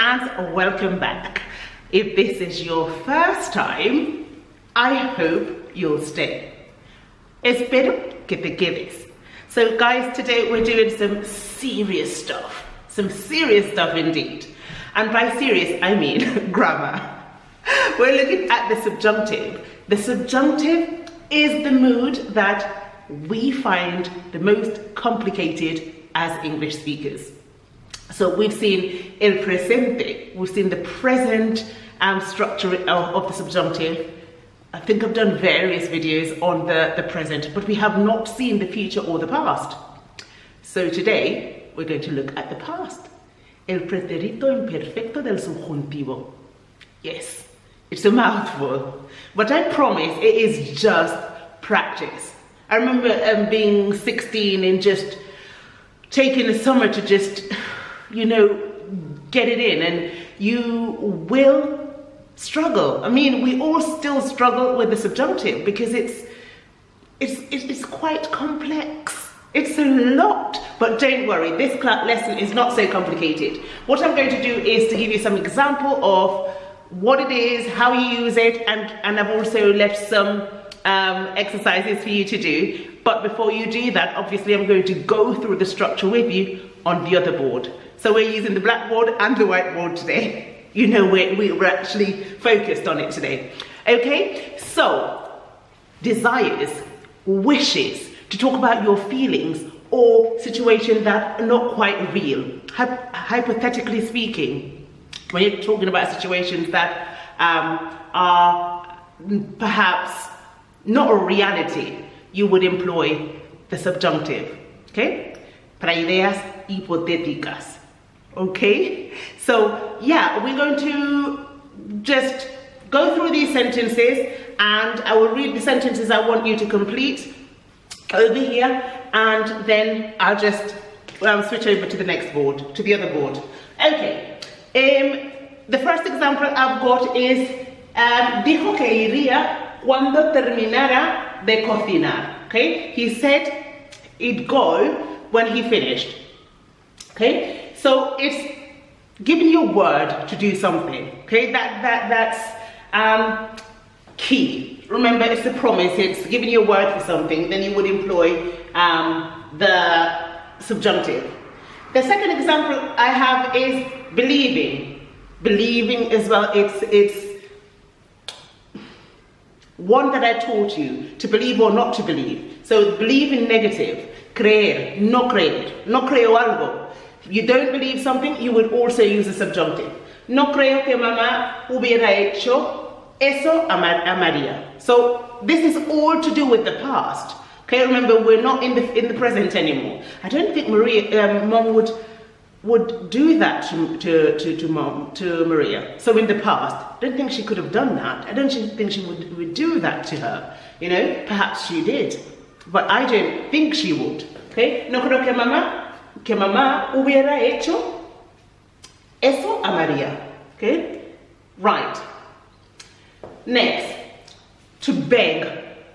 and welcome back. If this is your first time, I hope you'll stay. Espero que te quedes. So guys, today we're doing some serious stuff indeed. And by serious, I mean grammar. We're looking at the subjunctive. The subjunctive is the mood that we find the most complicated as English speakers. So we've seen el presente, we've seen the present structure of the subjunctive. I think I've done various videos on the present, but we have not seen the future or the past. So today, we're going to look at the past. El pretérito imperfecto del subjuntivo. Yes, it's a mouthful, but I promise it is just practice. I remember being 16 and just taking the summer to just, you know, get it in, and you will struggle. I mean, we all still struggle with the subjunctive because it's quite complex. It's a lot, but don't worry, this lesson is not so complicated. What I'm going to do is to give you some example of what it is, how you use it, and I've also left some exercises for you to do. But before you do that, obviously I'm going to go through the structure with you on the other board. So we're using the blackboard and the whiteboard today. You know, we're actually focused on it today. Okay, so desires, wishes, to talk about your feelings or situations that are not quite real. Hypothetically speaking, when you're talking about situations that are perhaps not a reality, you would employ the subjunctive, okay? Para ideas hipotéticas, okay? So yeah, we're going to just go through these sentences, and I will read the sentences I want you to complete over here, and then I'll just switch over to the next board, to the other board. Okay, the first example I've got is dijo que iría cuando terminara de cocinar. Okay, he said he'd go when he finished. Okay, so it's giving you a word to do something. Okay, that's key. Remember, it's a promise. It's giving you a word for something. Then you would employ the subjunctive. The second example I have is believing. Believing as well. It's one that I taught you, to believe or not to believe. So believe in negative. Creer, no creer. No creo algo. If you don't believe something, you would also use the subjunctive. No creo que mamá hubiera hecho eso a María. So this is all to do with the past. Okay, remember, we're not in the present anymore. I don't think mom would do that to Maria. So in the past, I don't think she could have done that. I don't think she would do that to her. You know, perhaps she did, but I don't think she would. Okay, no creo que mamá hubiera hecho eso a María. Okay, right. Next, to beg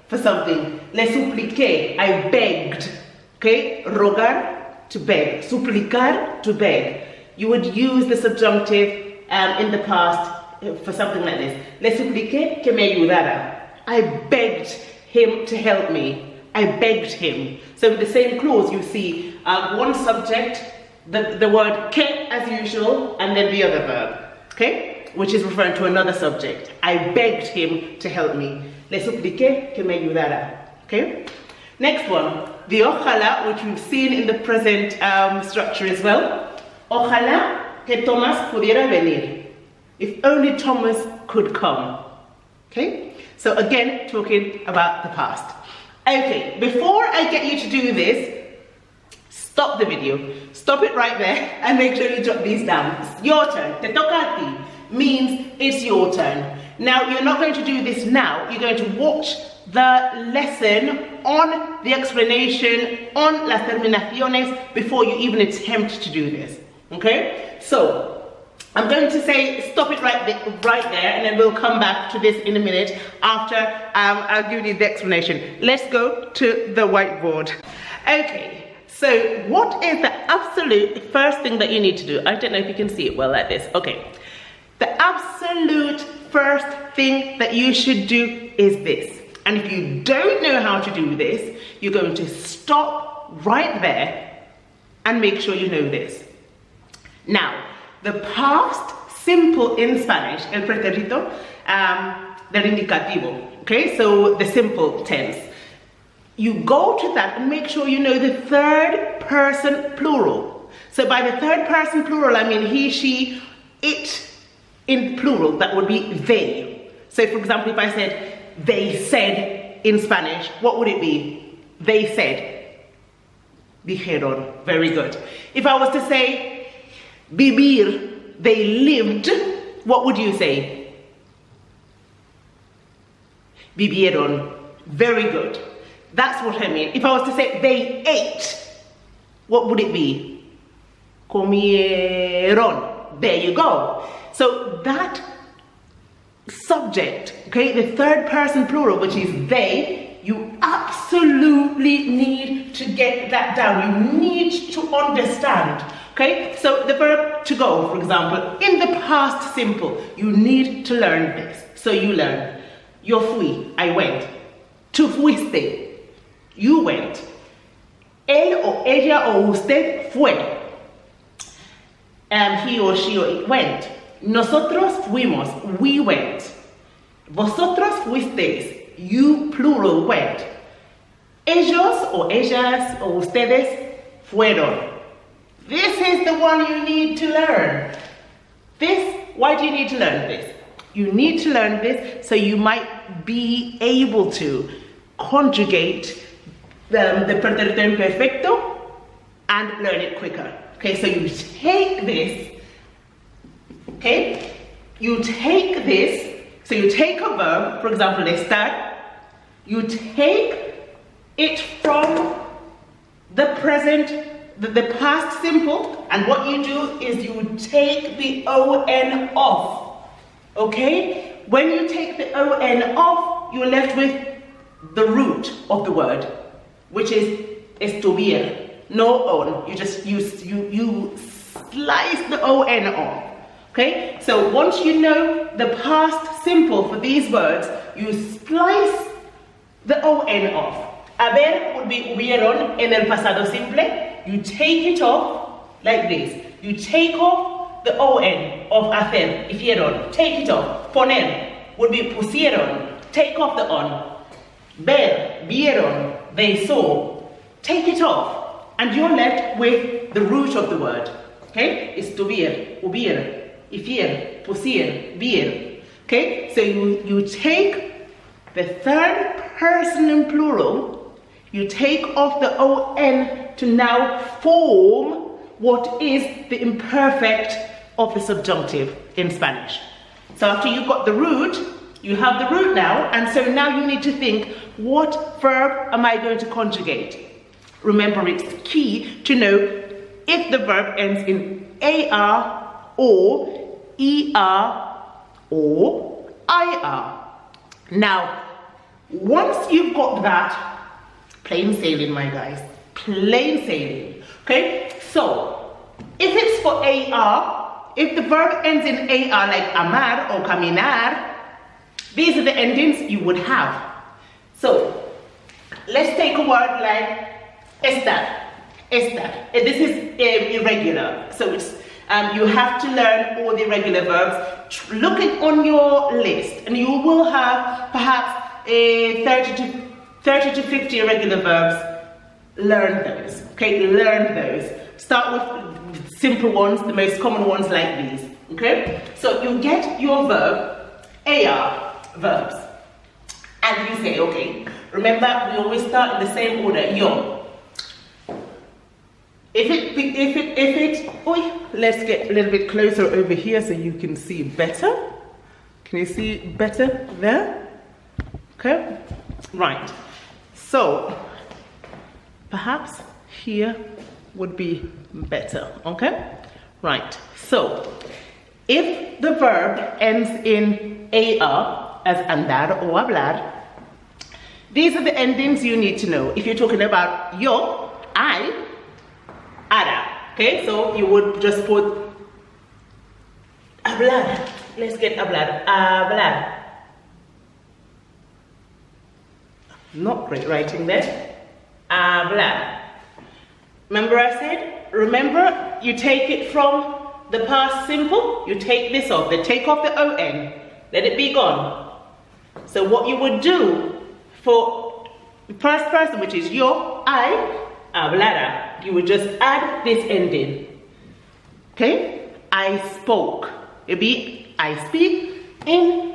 for something. Le supliqué, I begged. Okay, rogar, to beg. Suplicar, to beg. You would use the subjunctive in the past for something like this. Le supliqué que me ayudara. I begged him to help me. I begged him. So with the same clause, you see one subject, the word que as usual, and then the other verb. Okay? Which is referring to another subject. I begged him to help me. Le supliqué que me ayudara. Okay? Next one, the ojalá, which we've seen in the present structure as well. Ojalá que Tomás pudiera venir. If only Thomas could come. Okay? So again, talking about the past. Okay, before I get you to do this, stop the video. Stop it right there and make sure you jot these down. It's your turn. Te toca a ti. Means it's your turn. Now, you're not going to do this now. You're going to watch the lesson on the explanation, on las terminaciones, before you even attempt to do this. Okay? So, I'm going to say stop it right there, and then we'll come back to this in a minute after I'll give you the explanation. Let's go to the whiteboard. Okay, So what is the absolute first thing that you need to do? I don't know if you can see it well like this. Okay. The absolute first thing that you should do is this. And if you don't know how to do this, you're going to stop right there and make sure you know this. Now, the past simple in Spanish, el pretérito del indicativo, okay? So the simple tense. You go to that and make sure you know the third person plural. So by the third person plural, I mean he, she, it in plural, that would be they. So for example, if I said, they said in Spanish, what would it be? They said. Dijeron. Very good. If I was to say, vivir, they lived, what would you say? Vivieron. Very good. That's what I mean. If I was to say they ate, what would it be? Comieron. There you go. So that subject, okay, the third person plural, which is they, you absolutely need to get that down. You need to understand, okay? So the verb to go, for example, in the past simple, you need to learn this. So you learn, yo fui, I went. Tú fuiste, you went. Él o ella o usted fue. He or she or it went. Nosotros fuimos, we went. Vosotros fuisteis, you plural went. Ellos o ellas o ustedes fueron. This is the one you need to learn. Why do you need to learn this? You need to learn this so you might be able to conjugate the pretérito imperfecto and learn it quicker. Okay, so you take this, okay? You take this, so you take a verb, for example, estar, you take it from the present, the past simple, and what you do is you take the on off, okay? When you take the on off, you're left with the root of the word, which is estuvir. No on. You just you slice the on off. Okay? So once you know the past simple for these words, you slice the on off. Haber would be hubieron en el pasado simple. You take it off like this. You take off the on of hacer, hicieron. Take it off. Poner would be pusieron. Take off the on. Ver, vieron, they saw. Take it off. And you're left with the root of the word. Okay? Estuvir, hubir, hicier, pusir, vir. Okay? So you take the third person in plural, you take off the on to now form what is the imperfect of the subjunctive in Spanish. So after you've got the root, you have the root now, and so now you need to think, what verb am I going to conjugate? Remember, it's key to know if the verb ends in AR or ER or IR. Now, once you've got that, plain sailing, my guys, plain sailing, okay? So, if it's for AR, if the verb ends in AR like amar or caminar, these are the endings you would have. So, let's take a word like estar. This is irregular, so it's you have to learn all the irregular verbs. Look on your list, and you will have perhaps 30 to 50 irregular verbs. Learn those. Okay, learn those. Start with simple ones, the most common ones like these. Okay, so you get your verb, AR verbs, and you say, okay. Remember, we always start in the same order. Yo. Let's get a little bit closer over here so you can see better. Can you see better there? Okay, right. So, perhaps here would be better, okay? Right, so, if the verb ends in AR, as andar or hablar, these are the endings you need to know. If you're talking about yo, I, Hará. Okay, so you would just put hablar. Let's get hablar. Hablar. Not great writing there. Hablar. Remember I said? Remember, you take it from the past simple, you take this off. Then take off the on. Let it be gone. So what you would do for the first person, which is yo, I, hablara, you would just add this ending. Okay? I spoke. It'd be I speak in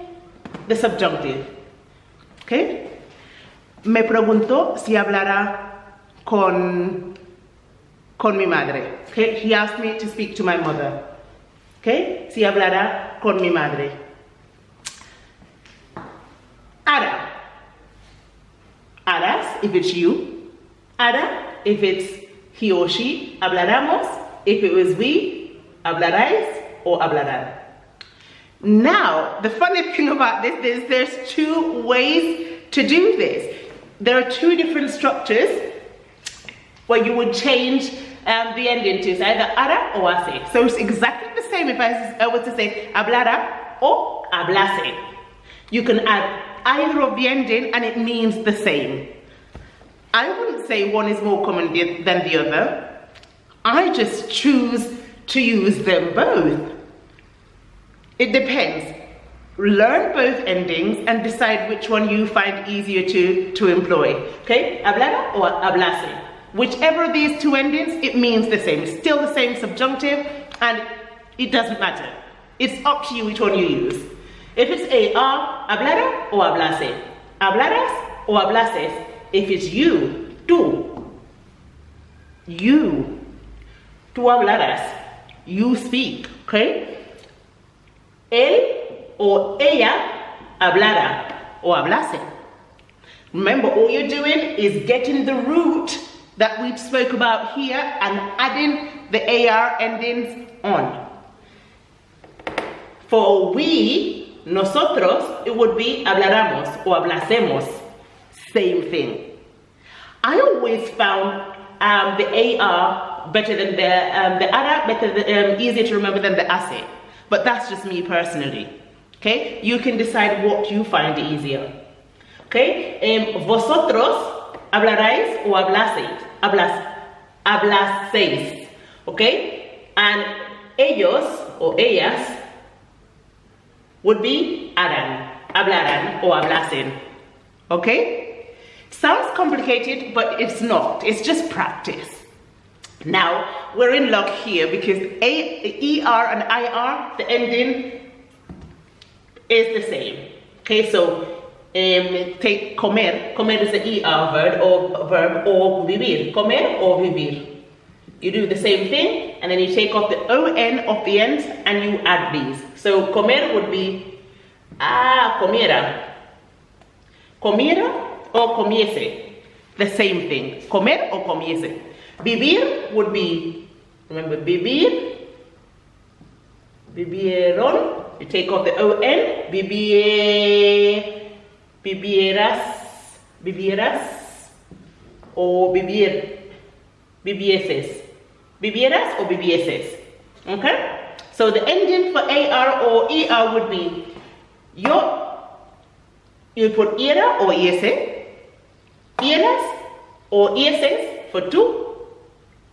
the subjunctive. Okay? Me preguntó si hablara con mi madre. Okay? He asked me to speak to my mother. Okay? Si hablara con mi madre. Hará. Harás if it's you. Hará if it's he or she. Hablaremos if it was we. Hablaráis or hablarán. Now, the funny thing about this is there's two ways to do this. There are two different structures where you would change the ending to either hará or hace. So it's exactly the same if I were to say hablara or hablase. You can add either of the ending and it means the same. I wouldn't say one is more common than the other. I just choose to use them both. It depends. Learn both endings and decide which one you find easier to employ. Okay? Hablara or hablase. Whichever of these two endings, it means the same. It's still the same subjunctive and it doesn't matter. It's up to you which one you use. If it's AR, hablara or hablase. Hablaras or hablases. If it's you, tú. You. Tú hablaras. You speak. Okay? Él or ella hablara or hablase. Remember, all you're doing is getting the root that we spoke about here and adding the AR endings on. For we, nosotros, it would be hablaramos or hablásemos. Same thing. I always found the AR better than the ARA better than, easier to remember than the hace. But that's just me personally. Okay? You can decide what you find easier. Okay? Vosotros hablaráis o hablaseis. Hablaseis. Okay? And ellos or ellas would be harán, hablarán o hablasen. Okay? Sounds complicated, but it's not. It's just practice. Now, we're in luck here because ER and IR, the ending is the same. Okay, so take comer. Comer is the ER verb or vivir. Comer or vivir. You do the same thing and then you take off the ON of the end and you add these. So comer would be comiera. Comiera or comiese. The same thing. Comer or comiese. Vivir would be, remember, vivir, vivieron, you take off the ON, vivieras, or vivieses. Vivieras or vivieses, okay? So the ending for AR or ER would be, you put era or iese, eras or ieses for tú,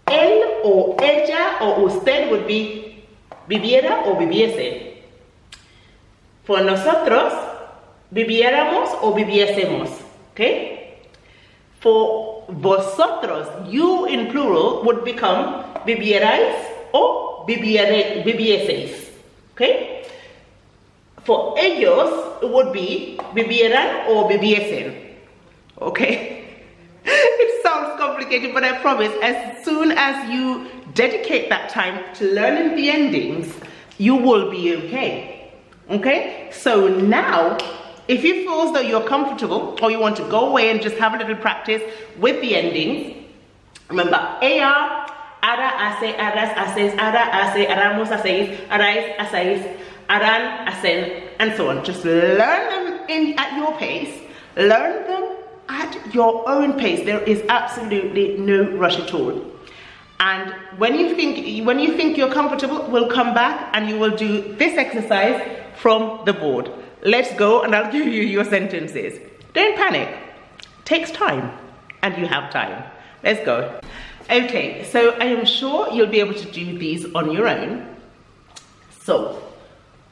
él o ella o usted would be viviera o viviese. For nosotros, viviéramos o viviésemos. Okay? For vosotros, you in plural would become vivierais o vivieseis. Okay? For ellos, it would be vivieran or viviesen. Okay? It sounds complicated, but I promise, as soon as you dedicate that time to learning the endings, you will be okay. Okay? So now, if you feel as though you're comfortable or you want to go away and just have a little practice with the endings, remember AR, ara, ace, aras, aces, ara, ace, aramos, aceis, arais, aseis, aran, acen, and so on. Just learn them at your pace. Learn them at your own pace. There is absolutely no rush at all. And when you think you're comfortable, we'll come back and you will do this exercise from the board. Let's go, and I'll give you your sentences. Don't panic. Takes time, and you have time. Let's go. Okay, so I am sure you'll be able to do these on your own. So,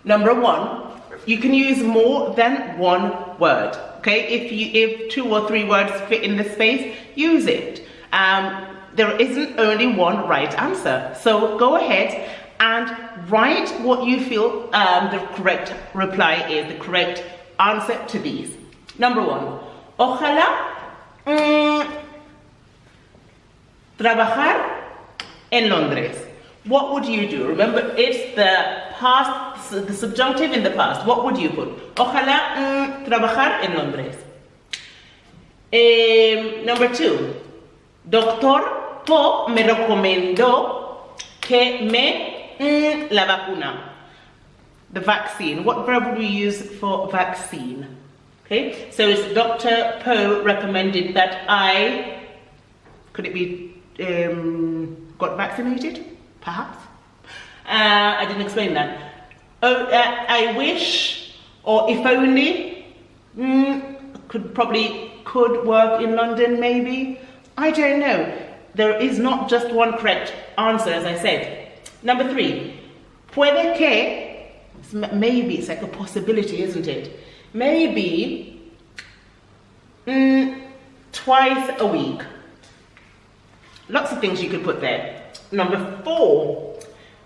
number one, you can use more than one word. Okay, if 2 or 3 words fit in the space, use it. There isn't only one right answer. So go ahead and write what you feel the correct reply is, the correct answer to these. Number 1, ojalá trabajar en Londres. What would you do? Remember, it's the past, the subjunctive in the past. What would you put? Ojalá trabajar en Londres. Number 2, Doctor Po me recomendó que me la vacuna. The vaccine. What verb would we use for vaccine? Okay, so it's Dr. Po recommended that I, could it be got vaccinated? Perhaps. I didn't explain that. Oh, I wish, or if only, could work in London maybe. I don't know. There is not just one correct answer, as I said. Number 3, puede que, maybe, it's like a possibility, isn't it? Maybe twice a week. Lots of things you could put there. Number 4,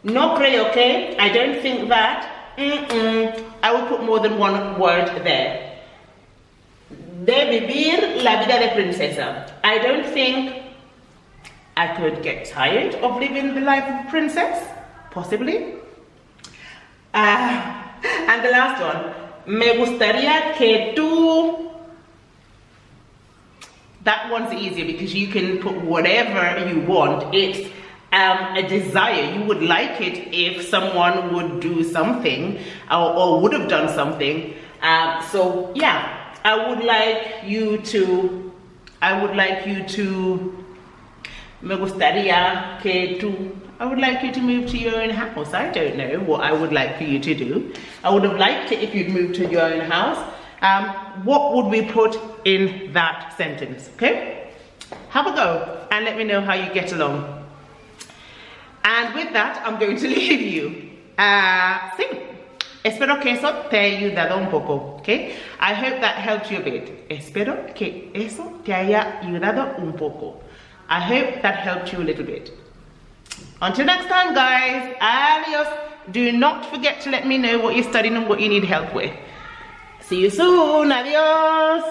no creo que, I don't think that. I will put more than one word there. De vivir la vida de princesa. I don't think I could get tired of living the life of a princess, possibly. And the last one, me gustaría que tú. That one's easier because you can put whatever you want. It's a desire. You would like it if someone would do something or would have done something. So yeah, I would like you to. Me gustaría que tú. I would like you to move to your own house. I don't know what I would like for you to do. I would have liked it if you'd moved to your own house. What would we put in that sentence? Okay? Have a go and let me know how you get along. And with that, I'm going to leave you. Sí. Espero que eso te haya ayudado un poco. Okay? I hope that helped you a bit. Espero que eso te haya ayudado un poco. I hope that helped you a little bit. Until next time, guys. Adios. Do not forget to let me know what you're studying and what you need help with. See you soon. Adios.